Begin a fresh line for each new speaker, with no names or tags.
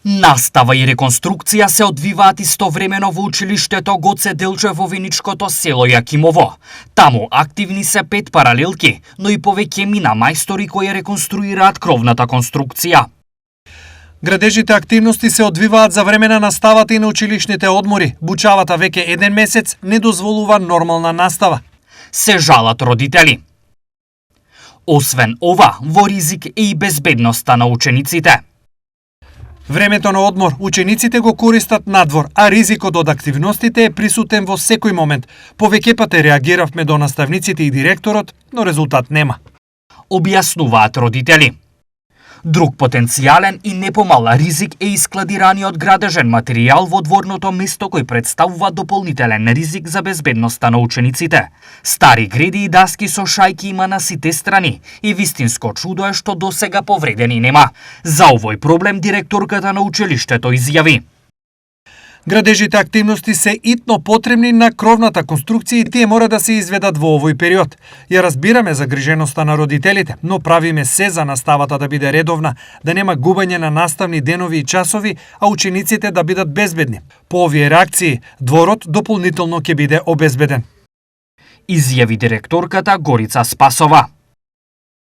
Настава и реконструкција се одвиваат истовремено во училиштето Гоце Делчев во Виничкото село Јакимово. Таму активни се 5 паралелки, но и повеќе мина мајстори кои реконструираат кровната конструкција.
Градежите активности се одвиваат за време на наставата и на училишните одмори. Бучавата веќе 1 месец не дозволува нормална настава.
Се жалат родители. Освен ова, во ризик е и безбедноста на учениците.
Времето на одмор учениците го користат надвор, а ризикот од активностите е присутен во секој момент. Повеќе пати реагиравме до наставниците и директорот, но резултат нема.
Објаснуваат родители. Друг потенцијален и не помал ризик е и складираниот градежен материјал во дворното место кој представува дополнителен ризик за безбедноста на учениците. Стари греди и даски со шајки има на сите страни и вистинско чудо е што досега повредени нема. За овој проблем директорката на училиштето изјави:
Градежите активности се итно потребни на кровната конструкција и тие мора да се изведат во овој период. Ја разбираме загриженоста на родителите, но правиме се за наставата да биде редовна, да нема губење на наставни денови и часови, а учениците да бидат безбедни. По овие реакции, дворот дополнително ќе биде обезбеден.
Изјави директорката Горица Спасова.